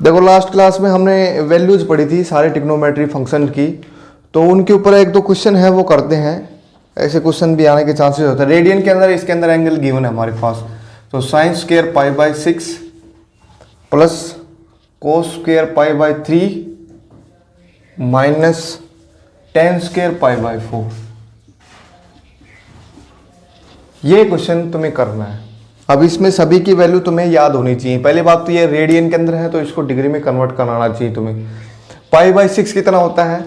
देखो last class में हमने वैल्यूज पढ़ी थी सारे ट्रिग्नोमेट्री फंक्शन की, तो उनके ऊपर एक दो क्वेश्चन है वो करते हैं। ऐसे क्वेश्चन भी आने के चांसेस होते हैं। रेडियन के अंदर इसके अंदर एंगल गिवन है हमारे पास, तो sine square pi by 6 plus cos square pi by 3 minus ten square pi by 4। ये क्वेश्चन तुम्हें करना है। अब इसमें सभी की वैल्यू तुम्हें याद होनी चाहिए। पहली बात तो ये रेडियन के अंदर है तो इसको डिग्री में कन्वर्ट कराना चाहिए तुम्हें। पाई बाय 6 कितना होता है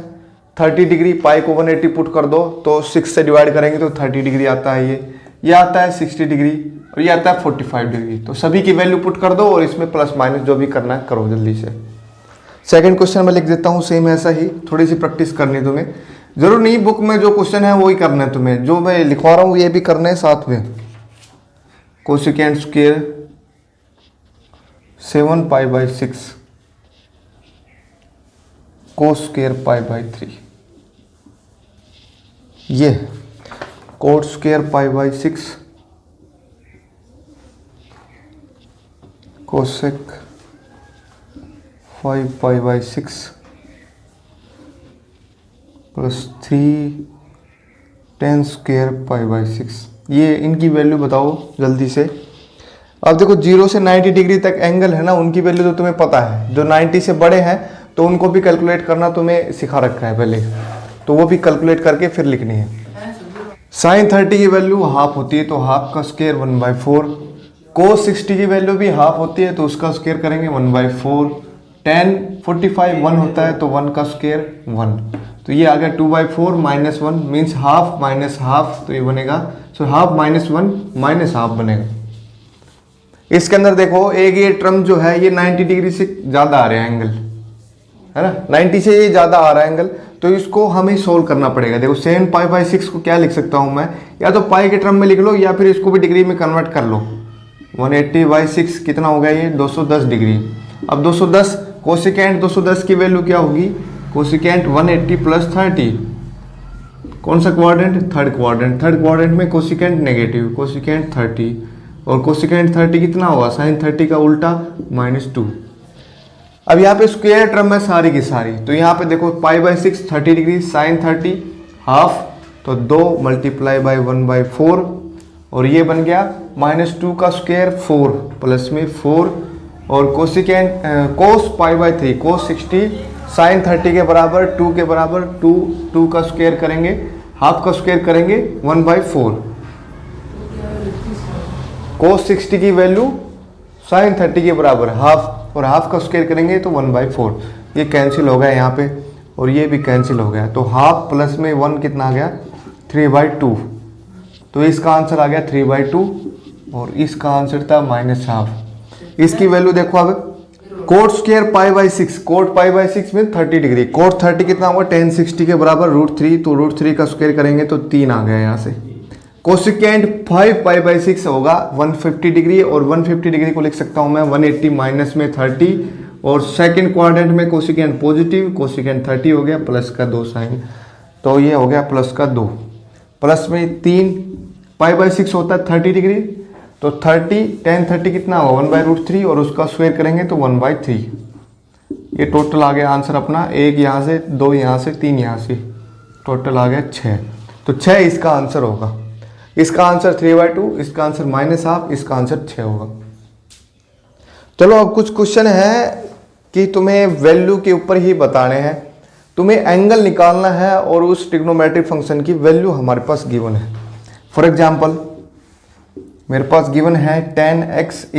30 डिग्री। पाई को 180 पुट कर दो तो 6 से डिवाइड करेंगे तो 30 डिग्री आता है। ये आता है 60 डिग्री और ये आता है 45 डिग्री। तो सभी की वैल्यू पुट कर दो और इसमें प्लस माइनस जो भी करना है करो जल्दी से। सेकंड क्वेश्चन में लिख देता हूँ सेम ऐसा ही, थोड़ी सी प्रैक्टिस करनी तुम्हें। जरूर नहीं बुक में जो क्वेश्चन है वही करना है तुम्हें, जो मैं लिखवा रहा हूँ ये भी करना है साथ में। Cosecant square 7 pi by 6 cos square pi by 3, ये coat square pi by 6 cosec 5 pi by 6 plus 3 10 square pi by 6। ये इनकी वैल्यू बताओ जल्दी से। अब देखो 0 से 90 डिग्री तक एंगल है ना, उनकी वैल्यू तो तुम्हें पता है। जो 90 से बड़े हैं तो उनको भी कैलकुलेट करना तुम्हें सिखा रखा है पहले, तो वो भी कैलकुलेट करके फिर लिखनी है। साइन 30 की वैल्यू हाफ होती है तो हाफ का स्क्वायर 1/4। कोस 60 की वैल्यू भी हाफ होती है तो उसका स्क्वायर करेंगे 1/4। tan 45 1 होता है तो 1 का स्क्वायर 1। तो ये आ गया 2/4 minus 1 means half minus half, तो ये बनेगा so half minus 1 minus half बनेगा। इसके अंदर देखो एक ये टर्म जो है ये 90 डिग्री से ज़्यादा आ रहा है एंगल, है ना, 90 से ये ज़्यादा आ रहा है एंगल, तो इसको हमें सोल्व करना पड़ेगा। देखो 7 पाई बाय 6 को क्या लिख सकता हूँ मैं, या तो पाई के टर्म में लिख लो या फिर इसको भी डिग्री में कन्वर्ट कर लो। 180/6 कितना होगा ये 210 डिग्री। अब 210 कोसेकेंट 210 की वैल्यू क्या होगी, कोसेकेंट 180 प्लस 30। कौन सा quadrant, third quadrant. Third quadrant में कोसेकेंट नेगेटिव, कोसेकेंट 30 और कोसेकेंट 30 कितना होगा साइन 30 का उल्टा -2। अब यहाँ पे स्क्वायर टर्म है सारी की सारी, तो यहाँ पे देखो pi by 6 30 degree, sine 30 half तो 2 मल्टीप्लाई बाय 1/4 और ये बन गया -2 का स्क्वायर 4 प्लस में 4 और cosecant cos pi by 3 cos 60 sine 30 के बराबर 2 के बराबर 2 का स्क्वायर करेंगे, हाफ का स्क्वायर करेंगे 1/4। कोस 60 की वैल्यू साइन 30 के बराबर हाफ और हाफ का स्क्वायर करेंगे तो 1/4। ये कैंसिल हो गया यहाँ पे और ये भी कैंसिल हो गया, तो हाफ प्लस में 1 कितना आ गया 3/2। तो इसका आंसर आ गया 3/2 और इसका आंसर था -हाफ। इसकी वैल्यू देखो अब coat square pi by 6, coat pi by 6 में 30 डिग्री, कोट 30 कितना होगा tan 60 के बराबर √3, तो √3 का स्क्वायर करेंगे तो 3 आ गया यहाँ से। कोसेकेंट 5 पाई बाय 6 होगा 150 डिग्री और 150 डिग्री को लिख सकता हूँ मैं 180 माइनस में 30 और सेकंड क्वाड्रेंट में कोसेकेंट पॉजिटिव, कोसेकेंट 30 हो गया प्लस का 2 साइन, तो ये हो गया प्लस का 2 प्लस में 3 पाई बाय 6 होता है 30 डिग्री, तो 30 tan 30 कितना होगा 1/√3 और उसका स्क्वायर करेंगे तो 1/3। ये टोटल आ गया आंसर अपना, एक यहाँ से 2 यहाँ से 3 यहाँ से, टोटल आ गया 6। तो 6 इसका आंसर होगा। इसका आंसर 3/2, इसका आंसर -हाफ, इसका आंसर 6 होगा। चलो अब कुछ क्वेश्चन है कि तुम्हें वैल्यू के ऊपर ही बताने हैं। तुम्हें एंगल निकालना है और उस ट्रिग्नोमेट्रिक फंक्शन की वैल्यू हमारे पास गिवन है। फॉर एग्जाम्पल मेरे पास गिवन है tan x =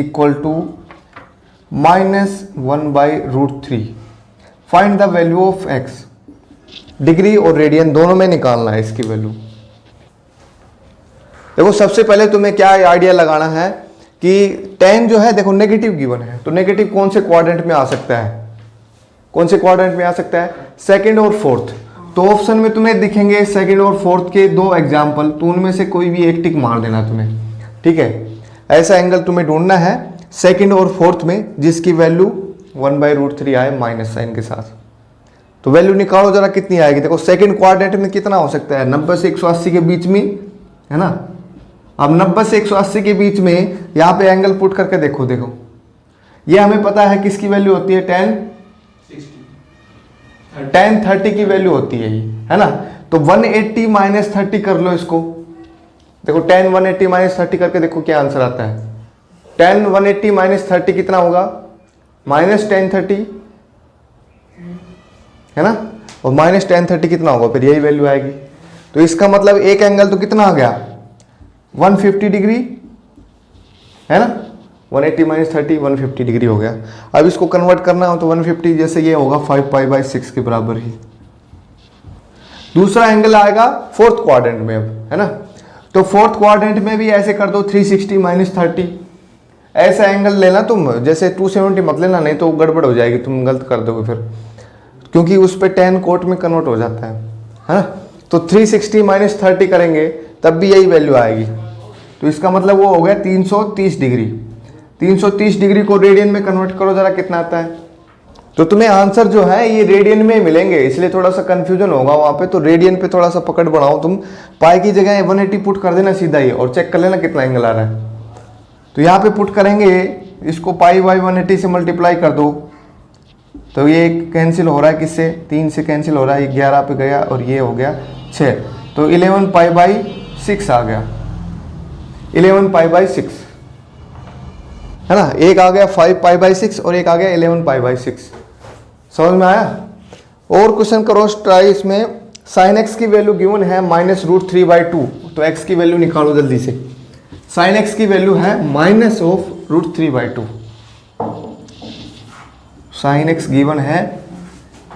-1/√3। Find the value of x। Degree और रेडियन दोनों में निकालना है इसकी वैल्यू। देखो सबसे पहले तुम्हें क्या आइडिया लगाना है कि tan जो है देखो नेगेटिव गिवन है, तो नेगेटिव कौन से क्वाड्रेंट में आ सकता है, कौन से क्वाड्रेंट में आ सकता है, सेकंड और फोर्थ। तो ऑप्शन में तुम्हें दिखेंगे सेकंड और फोर्थ के 2 एग्जाम्पल, तो उनमें से कोई भी एक टिक मार देना तुम्हें, ठीक है। ऐसा एंगल तुम्हें ढूंढना है सेकंड और फोर्थ में जिसकी वैल्यू 1/√3 आए माइनस साइन के साथ। तो वैल्यू निकालो जरा कितनी आएगी। देखो सेकंड क्वाड्रेंट में कितना हो सकता है 90 से 180 के बीच में, है ना। अब 90 से 180 के बीच में यहाँ पे एंगल पुट करके देखो ये हमें पता है किसकी वैल्यू होती है, tan 30 की वैल्यू होती है ये, है ना। तो 180 माइनस 30 कर लो इसको, देखो tan 180 माइनस 30 करके देखो क्या आंसर आता है। tan 180 माइनस 30 कितना होगा, माइनस tan 30, है ना, और माइनस tan 30 कितना होगा, फिर यही वैल्यू आएगी। तो इसका मतलब एक एंगल तो कितना आ गया, 150 डिग्री, है ना। 180 माइनस 30 150 डिग्री हो गया। अब इसको कन्वर्ट करना हो तो 150 जैसे ये होगा 5π/6 के बराबर ही। दूसरा एंगल आएगा फोर्थ क्वाड्रेंट में, अब है ना। तो फोर्थ क्वाड्रेंट में भी ऐसे कर दो 360 माइनस 30, ऐसा एंगल लेना तुम, जैसे 270 मत लेना, नहीं तो गड़बड़ हो जाएगी, तुम गलत कर दोगे फिर, क्योंकि उस पर tan कोट में कन्वर्ट हो जाता है ना। तो 360 माइनस 30 करेंगे तब भी यही वैल्यू आएगी। तो इसका मतलब वो हो गया 330 डिग्री। 330 डिग्री को रेडियन में कन्वर्ट करो जरा कितना आता है। तो तुम्हें आंसर जो है ये रेडियन में मिलेंगे, इसलिए थोड़ा सा कंफ्यूजन होगा वहाँ पे। तो रेडियन पे थोड़ा सा पकड़ बढ़ाओ तुम, पाई की जगह 180 पुट कर देना सीधा ही, और चेक कर लेना कितना एंगल आ रहा है। तो यहाँ पे पुट करेंगे, इसको π/180 से मल्टीप्लाई कर दो, तो ये कैंसिल हो रहा है किससे, 3 से कैंसिल हो रहा है, 11 पे गया और ये हो गया 6, तो 11π/6 आ गया, 11π/6, है ना। एक आ गया 5π/6 और एक आ गया 11π/6। समझ में आया। और क्वेश्चन करो ट्राई इसमें। sin x की वैल्यू गिवन है -√3/2, तो x की वैल्यू निकालो जल्दी से। sin x की वैल्यू है -√3/2, sin x गिवन है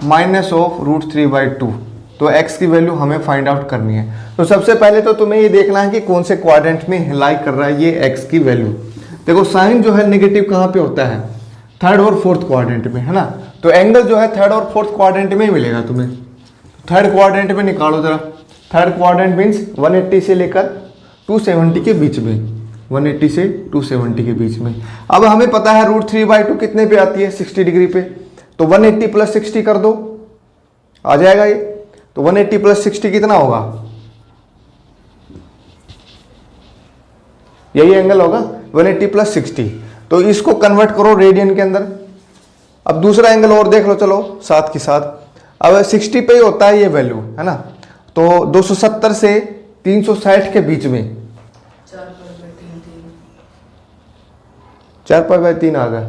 -√3/2, तो x की वैल्यू हमें फाइंड आउट करनी है। तो सबसे पहले तो तुम्हें ये देखना है कि कौन से क्वाड्रेंट में लाई कर रहा है ये x की वैल्यू। देखो साइन जो है नेगेटिव कहाँ पे होता है, थर्ड और फोर्थ क्वाड्रेंट में, है ना। तो एंगल जो है थर्ड और फोर्थ क्वाड्रेंट में ही मिलेगा तुम्हें। थर्ड क्वाड्रेंट में निकालो जरा। थर्ड क्वाड्रेंट मीन्स 180 से लेकर 270 के बीच में, 180 से 270 के बीच में। अब हमें पता है √3/2 कितने पे आती है, 60 डिग्री पे। तो 180 + 60 कर दो, आ जाएगा ये। तो 180 + 60 कितना होगा, यही एंगल होगा 180 + 60। तो इसको कन्वर्ट करो रेडियन के अंदर। अब दूसरा एंगल और देख लो चलो साथ के साथ। अब 60 पे ही होता है ये वैल्यू, है ना। तो 270 से 360 के बीच में 4π/3 आ गया।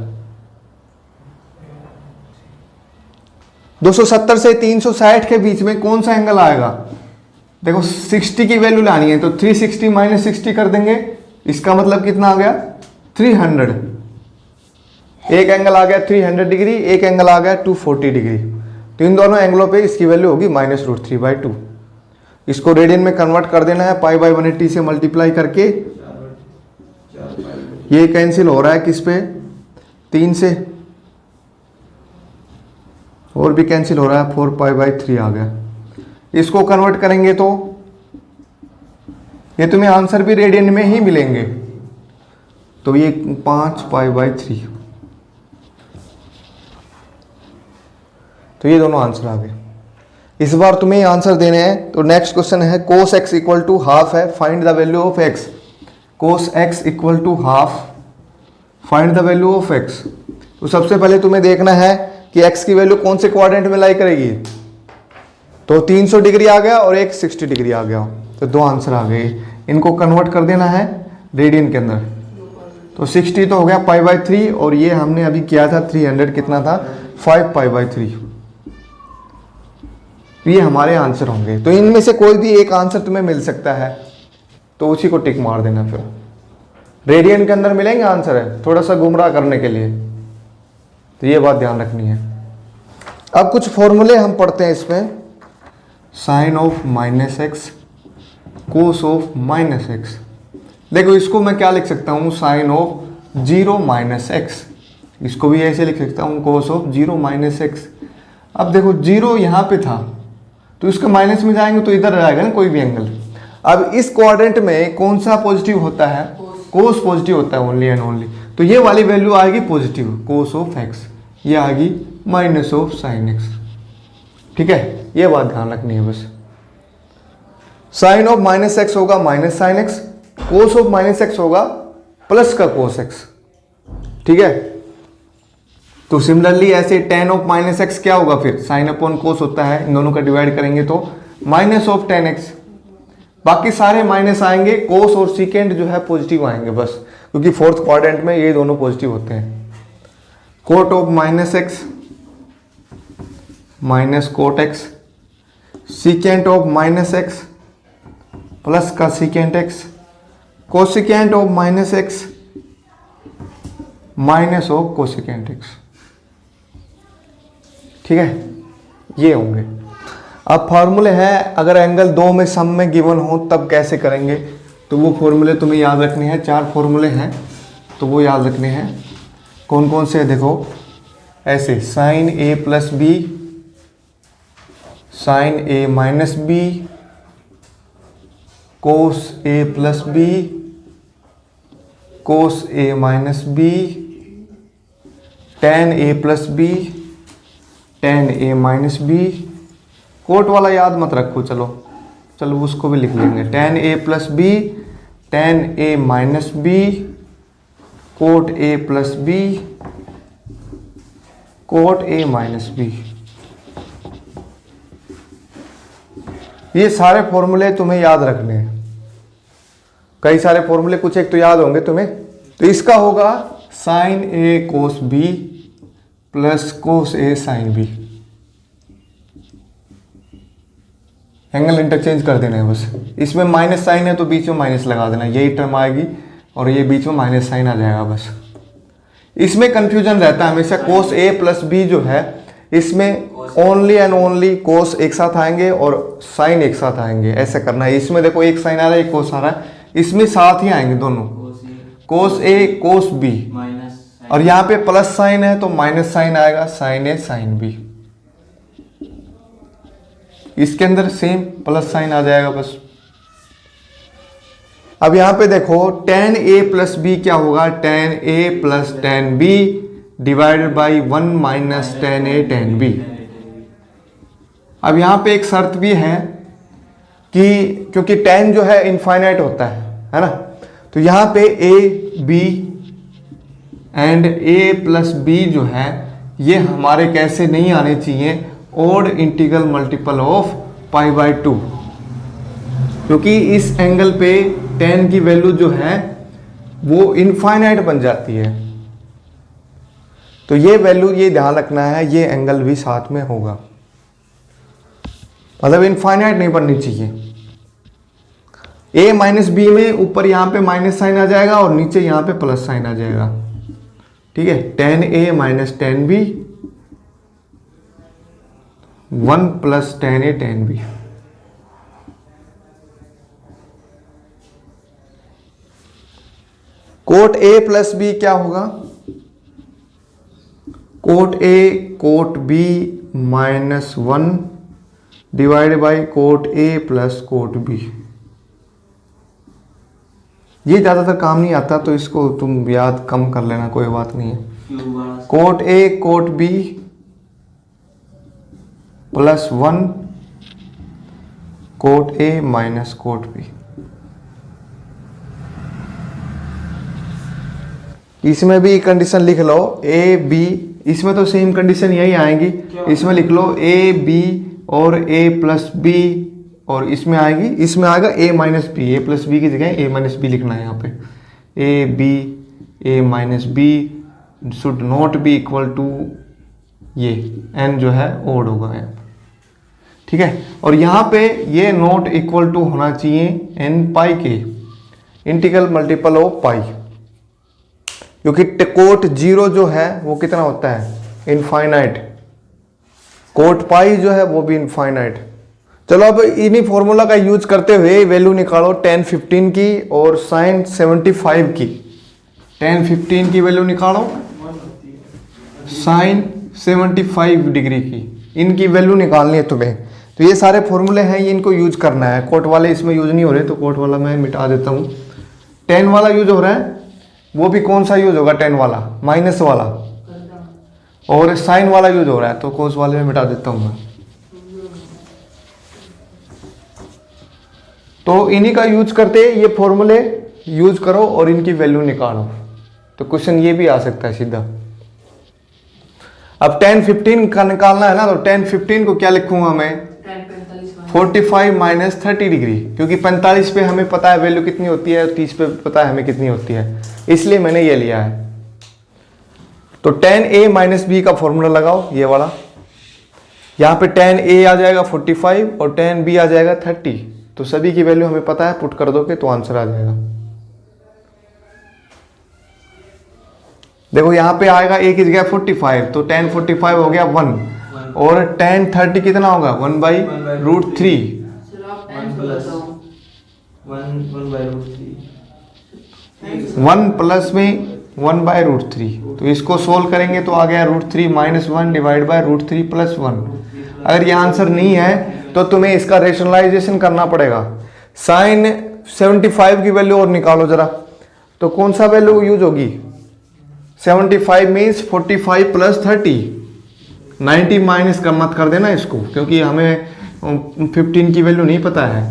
270 से 360 के बीच में कौन सा एंगल आएगा, देखो 60 की वैल्यू लानी है, तो 360 माइनस 60 कर देंगे। इसका मतलब कितना आ गया, 300। एक एंगल आ गया 300 डिग्री, एक एंगल आ गया 240 डिग्री। तो इन दोनों एंगलों पे इसकी वैल्यू होगी -√3/2। इसको रेडियन में कन्वर्ट कर देना है π/180 से मल्टीप्लाई करके। ये कैंसिल हो रहा है किस पे, 3 से, और भी कैंसिल हो रहा है, 4π/3 आ गया। इसको कन्वर्ट करेंगे तो ये तुम्हें आंसर भी रेडियन में ही मिलेंगे। तो ये 5π/3, तो ये दोनों आंसर आ गए। इस बार तुम्हें आंसर देने हैं। तो नेक्स्ट क्वेश्चन है cos x = ½ है, find the value of x। cos x = ½ find the value of x। तो सबसे पहले तुम्हें देखना है कि x की वैल्यू कौन से क्वाड्रेंट में लाई करेगी। तो 300 डिग्री आ गया और एक 60 डिग्री आ गया, तो दो आंसर आ गए। इनको कन्वर्ट कर देना है रेडियन के अंदर। तो 60 तो हो गया π/3, और ये हमने अभी किया था 300 कितना था, 5π/3। ये हमारे आंसर होंगे। तो इनमें से कोई भी एक आंसर तुम्हें मिल सकता है, तो उसी को टिक मार देना। फिर रेडियन के अंदर मिलेंगे आंसर है, थोड़ा सा गुमराह करने के लिए, तो ये बात ध्यान रखनी है। अब कुछ फॉर्मूले हम पढ़ते हैं इसमें। sin of -x, cos of -x। देखो इसको मैं क्या लिख सकता हूँ, sin ऑफ 0 - x। इसको भी ऐसे लिख सकता हूँ, cos ऑफ 0 - x। अब देखो 0 यहाँ पे था, तो इसके माइनस में जाएंगे तो इधर रहेगा ना कोई भी एंगल। अब इस क्वाड्रेंट में कौन सा पॉजिटिव होता है, कोस पॉजिटिव होता है ओनली एंड ओनली। तो ये वाली वैल्यू आएगी पॉजिटिव, कोस ऑफ x। ये आएगी माइनस ऑफ साइन x। ठीक है, ये बात ध्यान रखनी है बस। साइन ऑफ -x होगा minus sine x, cos of -x होगा प्लस का कोस x। ठीक है, तो सिमिलरली ऐसे tan ऑफ माइनस एक्स क्या होगा फिर, साइन अपॉन कोस होता है, इन दोनों का डिवाइड करेंगे तो माइनस ऑफ tan एक्स। बाकी सारे माइनस आएंगे, कोस और सीकेंड जो है पॉजिटिव आएंगे बस, क्योंकि फोर्थ क्वाड्रेंट में ये दोनों पॉजिटिव होते हैं। Cot of minus x minus cot x, secant of minus x plus का secant x, cosecant of minus x minus of cosecant x. ठीक है, ये होंगे। अब फॉर्मूले हैं, अगर एंगल दो में सम में गिवन हो तब कैसे करेंगे, तो वो फॉर्मूले तुम्हें याद रखने हैं। 4 फॉर्मूले हैं तो वो याद रखने हैं। कौन कौन से, देखो ऐसे sign A plus B, sign A minus B, cos A plus B, cos A minus B, tan A plus B, tan A minus B. Coat वाला याद मत रखो, चलो चलो उसको भी लिख लेंगे। Tan A plus B, tan A minus B, cot A plus B, cot A minus B. ये सारे फॉर्मूले तुम्हें याद रखने हैं। कई सारे फॉर्मूले, कुछ एक तो याद होंगे तुम्हें। तो इसका होगा साइन ए कोस बी प्लस कोस ए साइन बी। एंगल इंटरचेंज कर देना है बस। इसमें माइनस साइन है तो बीच में माइनस लगा देना, यही टर्म आएगी और ये बीच में माइनस साइन आ जाएगा बस। इसमें कंफ्यूजन रहता है हमेशा। कोस ए प्लस बी जो है, इसमें ओनली एंड ओनली कोस एक साथ आएंगे और साइन एक साथ आएंगे, ऐसे करना है। इसमें देखो एक साइन आ रहा है, एक कोस आ रहा है, इसमें साथ ही आएंगे दोनों, कोस ए कोस बी, और यहाँ पे प्लस साइन है तो माइनस साइन आएगा, साइन ए साइन बी। इसके अंदर सेम प्लस साइन आ जाएगा बस। अब यहां पे देखो tan a प्लस बी क्या होगा, tan a plus tan b divided by 1 minus tan a tan b। अब यहां पे एक शर्त भी है कि क्योंकि tan जो है इनफाइनाइट होता है ना, तो यहां पे a b and a plus b जो है ये हमारे कैसे नहीं आने चाहिए, odd integral multiple of pi by 2, क्योंकि इस एंगल पे tan की वैल्यू जो है वो इनफाइनाइट बन जाती है। तो ये वैल्यू ये ध्यान रखना है, ये एंगल भी साथ में होगा, मतलब इनफाइनाइट नहीं बननी चाहिए। a माइनस बी में ऊपर यहाँ पे माइनस साइन आ जाएगा और नीचे यहाँ पे प्लस साइन आ जाएगा। ठीक है, tan a minus tan b 1 plus tan a tan b। Cot A plus B क्या होगा, cot A cot B minus 1 divide by cot A plus cot B. ये ज़्यादातर काम नहीं आता तो इसको तुम याद कम कर लेना, कोई बात नहीं है। Cot A cot B plus 1 cot A minus cot B. इसमें भी कंडीशन लिख लो ए बी, इसमें तो सेम कंडीशन यही आएगी। इसमें लिख लो ए बी और ए प्लस बी, और इसमें आएगी, इसमें आएगा A minus B, A plus B की जगह ए माइनस बी लिखना है यहाँ पे। A B A minus B should not be equal to ये एन जो है ओड होगा यहाँ पे। ठीक है, और यहाँ पे ये नॉट इक्वल टू होना चाहिए एन पाई के, इंटीग्रल मल्टीपल ऑफ पाई, क्योंकि कोट 0 जो है वो कितना होता है, इनफाइनाइट। कोट पाई जो है वो भी इनफाइनाइट। चलो अब इन्हीं फॉर्मूला का यूज करते हुए वैल्यू निकालो tan 15 की और sin 75 की। tan 15 की वैल्यू निकालो, sin 75 डिग्री की, इनकी वैल्यू निकालनी है तुम्हें। तो ये सारे फॉर्मूले हैं, ये इनको यूज करना है। कोट वाले इसमें यूज नहीं हो रहे तो कोट वाला मैं मिटा देता हूँ। tan वाला यूज हो रहा है, वो भी कौन सा यूज होगा, tan वाला माइनस वाला, और साइन वाला यूज हो रहा है तो कोस वाले में मिटा देता हूं मैं। तो इन्हीं का यूज करते ये फॉर्मूले यूज करो और इनकी वैल्यू निकालो, तो क्वेश्चन ये भी आ सकता है सीधा। अब tan 15 का निकालना है ना, तो tan 15 को क्या लिखूंगा मैं, 45 माइनस 30 डिग्री, क्योंकि 45 पे हमें पता है वैल्यू कितनी होती है, 30 पे पता है हमें कितनी होती है, इसलिए मैंने ये लिया है। तो tan a माइनस बी का फॉर्मूला लगाओ, ये वाला। यहाँ पे tan a आ जाएगा 45 और tan b आ जाएगा 30। तो सभी की वैल्यू हमें पता है, पुट कर दोगे तो आंसर आ जाएगा। देखो यहाँ पे आएगा a की जगह 45, तो tan 45 हो गया 1, और tan 30 कितना होगा 1/√3। 1 प्लस में 1/√3, तो इसको सोल्व करेंगे तो आ गया √3 - 1 डिवाइड बाय √3 + 1। अगर ये आंसर नहीं है तो तुम्हें इसका रेशनलाइजेशन करना पड़ेगा। साइन 75 की वैल्यू और निकालो जरा, तो कौन सा वैल्यू यूज होगी, 75 मीन्स 45 + 30, 90 माइनस का मत कर देना इसको, क्योंकि हमें 15 की वैल्यू नहीं पता है।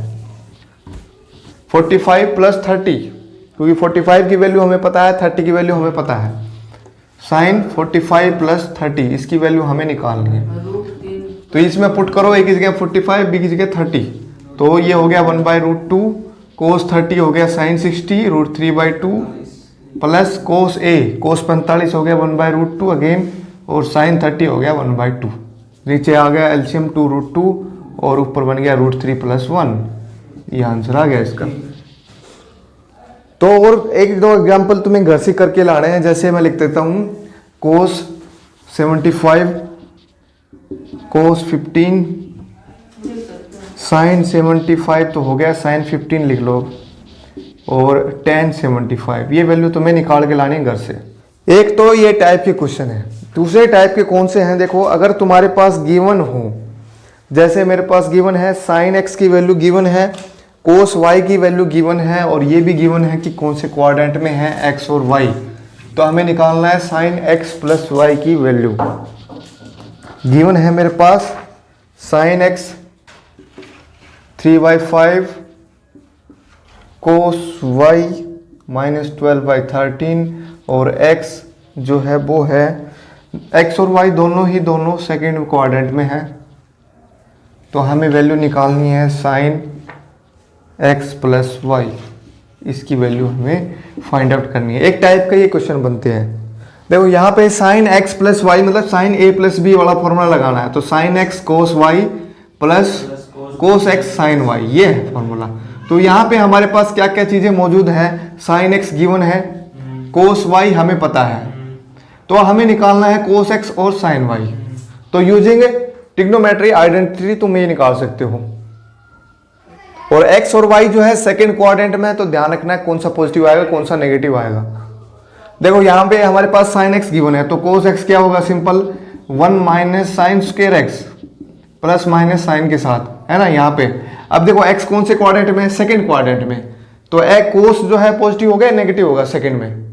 45 + 30, क्योंकि 45 की वैल्यू हमें पता है, 30 की वैल्यू हमें पता है। साइन 45 + 30, इसकी वैल्यू हमें निकालनी है। तो इसमें पुट करो, a की जगह 45, b की जगह 30, तो ये हो गया 1/√2, cos 30 हो गया sin 60, √3/2 plus cos a, cos 45 हो गया 1/√2 अगेन, और sin 30 हो गया 1/2। नीचे आ गया एलसीएम 2√2 और ऊपर बन गया √3 + 1। ये आंसर आ गया इसका। तो और एक दो एग्जाम्पल तुम्हें घर से करके लाने हैं। जैसे मैं लिख देता हूँ cos 75, cos 15, sin 75 तो हो गया, sin 15 लिख लो, और tan 75, ये वैल्यू तुम्हें निकाल के लानी है घर से। एक तो ये टाइप के क्वेश्चन है। दूसरे टाइप के कौन से हैं, देखो अगर तुम्हारे पास गिवन हो, जैसे मेरे पास गिवन है sin x की वैल्यू गिवन है, cos y की वैल्यू गिवन है, और ये भी गिवन है कि कौन से क्वाड्रेंट में है x और y, तो हमें निकालना है sin x + y की वैल्यू। गिवन है मेरे पास sin x 3/5, cos y -12/13, और x जो है वो है, x और y दोनों सेकेंड क्वाड्रेंट में है, तो हमें वैल्यू निकालनी है sin x + y, इसकी वैल्यू हमें फाइंड आउट करनी है। एक टाइप का ये क्वेश्चन बनते हैं। देखो यहाँ पे sin x + y मतलब sin a + b वाला फॉर्मूला लगाना है, तो sin x cos y plus cos x sin y, ये है फॉर्मूला। तो यहाँ पे हमारे पास क्या क्या चीजें मौजूद हैं, sin x गिवन है, cos y हमें पता है, तो हमें निकालना है cos x और sin y। तो यूजिंग ट्रिग्नोमेट्री आइडेंटिटी तुम ये निकाल सकते हो। और x और y जो है सेकंड क्वाड्रेंट में है, तो ध्यान रखना है कौन सा पॉजिटिव आएगा कौन सा नेगेटिव आएगा। देखो यहाँ पे हमारे पास sin x गिवन है, तो cos x क्या होगा, simple 1 - sin² x plus minus sine के साथ, है ना यहाँ पे। अब देखो x कौन से क्वाड्रेंट में, सेकंड क्वाड्रेंट में, तो cos जो है पॉजिटिव होगा या नेगेटिव होगा, सेकंड में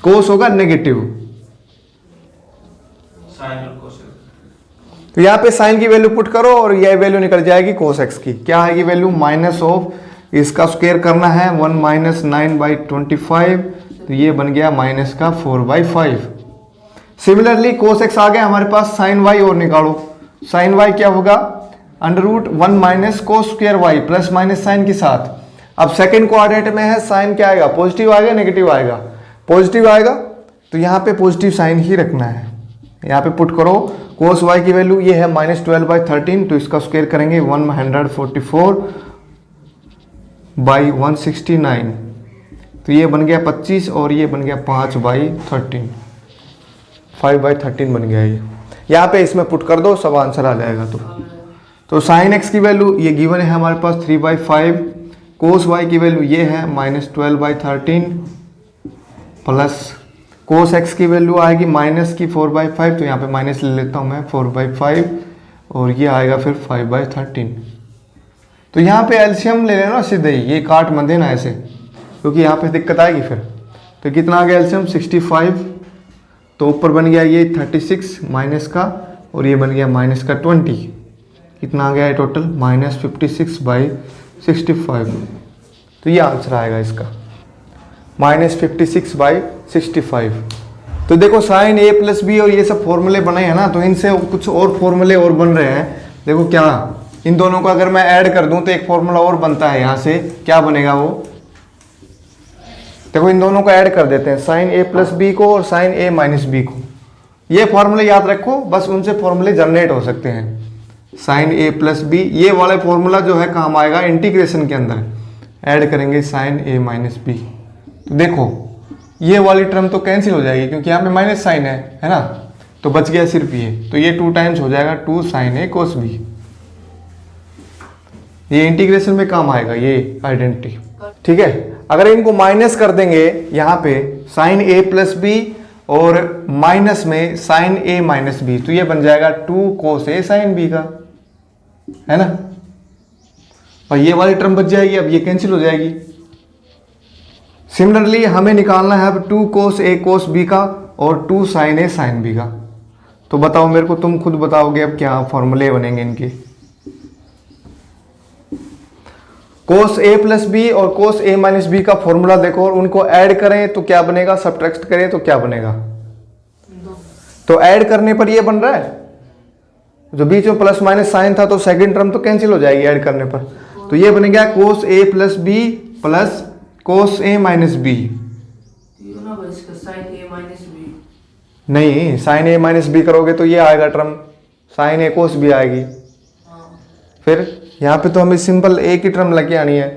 cos होगा नेगेटिव। तो यहाँ पे साइन की वैल्यू पुट करो और यह वैल्यू निकल जाएगी cos x की। क्या आएगी वैल्यू, माइनस ऑफ, इसका स्क्वायर करना है 1 - 9/25, तो ये बन गया माइनस का 4/5। सिमिलरली cos x आ गया हमारे पास, sin y और निकालो। sin y क्या होगा, √1 - cos² y plus minus sine के साथ। अब सेकंड क्वाड्रेंट में है, साइन क्या आएगा, पॉजिटिव आएगा नेगेटिव आएगा, पॉजिटिव आएगा, तो यहाँ पे पॉजिटिव साइन ही रखना है। यहाँ पे पुट करो cos y की वैल्यू, ये है -12/13, तो इसका स्क्वायर करेंगे 144/169, तो ये बन गया 25 और ये बन गया 5/13, 5/13 बन गया ये। यहाँ पे इसमें पुट कर दो, सब आंसर आ जाएगा। तो sin x की वैल्यू ये गिवन है हमारे पास 3/5, cos y की वैल्यू ये है -12/13 प्लस cos x की वैल्यू आएगी माइनस की 4/5, तो यहाँ पे माइनस ले लेता हूँ मैं 4/5, और ये आएगा फिर 5/13। तो यहाँ पे एलसीएम ले लेना सीधे ही, ये काट मत देना ऐसे, क्योंकि यहाँ पे दिक्कत आएगी फिर। तो कितना आ गया एलसीएम, 65, तो ऊपर बन गया ये 36 माइनस का, और ये बन गया माइनस का 20, कितना आ गया है टोटल, -56/65। तो ये आंसर आएगा इसका, -56/65। तो देखो साइन ए प्लस बी और ये सब फॉर्मूले बने हैं ना, तो इनसे कुछ और फॉर्मूले और बन रहे हैं। देखो क्या, इन दोनों को अगर मैं ऐड कर दूं तो एक फॉर्मूला और बनता है, यहाँ से क्या बनेगा वो, देखो इन दोनों को ऐड कर देते हैं, साइन ए प्लस बी को और साइन ए माइनस बी को। ये फॉर्मूले याद रखो, बस उनसे फॉर्मूले जनरेट हो सकते हैं। साइन ए प्लस बी, ये वाला फॉर्मूला जो है काम आएगा इंटीग्रेशन के अंदर, ऐड करेंगे साइन ए माइनस बी। तो देखो ये वाली टर्म तो कैंसिल हो जाएगी क्योंकि यहाँ पे माइनस साइन है ना, तो बच गया सिर्फ ये, तो ये 2 टाइम्स हो जाएगा 2 साइन ए कोस बी। ये इंटीग्रेशन में काम आएगा ये आइडेंटिटी, ठीक है। अगर इनको माइनस कर देंगे यहाँ पे साइन ए प्लस बी और माइनस में साइन ए माइनस बी, तो ये बन जाएगा 2 कोस ए साइन बी का, है ना। और ये वाली टर्म बच जाएगी, अब ये कैंसिल हो जाएगी। सिमिलरली हमें निकालना है अब 2 कोस ए कोस बी का और 2 साइन ए साइन बी का। तो बताओ मेरे को, तुम खुद बताओगे अब क्या फॉर्मूले बनेंगे इनके। कोस ए प्लस बी और कोस ए माइनस बी का फॉर्मूला देखो, और उनको ऐड करें तो क्या बनेगा, सब्ट्रैक्ट करें तो क्या बनेगा। तो ऐड करने पर ये बन रहा है, जो बीच में प्लस माइनस साइन था, तो सेकंड टर्म तो कैंसिल हो जाएगी ऐड करने पर। तो ये बनेगा कोस A plus B plus cos A minus B. नहीं, साइन ए माइनस बी करोगे तो ये आएगा टर्म, साइन ए कोस बी आएगी। फिर यहाँ पे तो हमें सिंपल ए की टर्म लेके आनी है,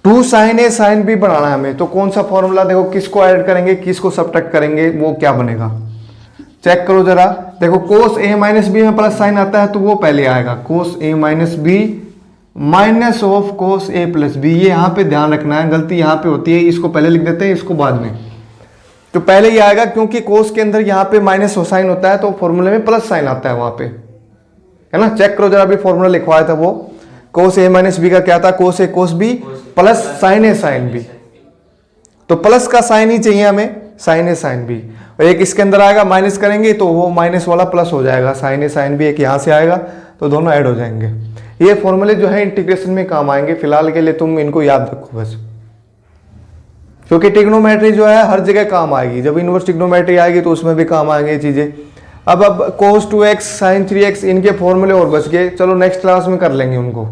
2 साइन ए साइन बी बनाना है हमें। तो कौन सा फॉर्मूला, देखो किसको ऐड करेंगे किसको सब्ट्रैक्ट करेंगे, वो क्या बनेगा चेक करो जरा। देखो कोस ए माइनस बी में प्लस साइन आता है तो वो पहले आएगा, cos A minus B minus of cos A plus B. ये यहाँ पे ध्यान रखना है, गलती यहाँ पे होती है, इसको पहले लिख देते हैं इसको बाद में। तो पहले ही आएगा क्योंकि कोस के अंदर यहाँ पे माइनस साइन होता है, तो फॉर्मूले में प्लस साइन आता है वहां पे, है ना। चेक करो जरा, अभी फॉर्मूला लिखवाया था वो, कोस ए माइनस बी का क्या था, कोस ए कोस बी प्लस साइन ए साइन बी। तो प्लस का साइन ही चाहिए हमें, साइन ए साइन बी। और एक इसके अंदर आएगा, माइनस करेंगे तो वो माइनस वाला प्लस हो जाएगा, साइन ए साइन बी एक यहाँ से आएगा, तो दोनों ऐड हो जाएंगे। ये फॉर्मूले जो है इंटीग्रेशन में काम आएंगे, फिलहाल के लिए तुम इनको याद रखो बस, क्योंकि ट्रिग्नोमेट्री जो है हर जगह काम आएगी। जब इनवर्स ट्रिग्नोमेट्री आएगी तो उसमें भी काम आएंगे ये चीजें। अब cos 2x sin 3x इनके फॉर्मूले और बच गए, चलो नेक्स्ट क्लास में कर लेंगे उनको।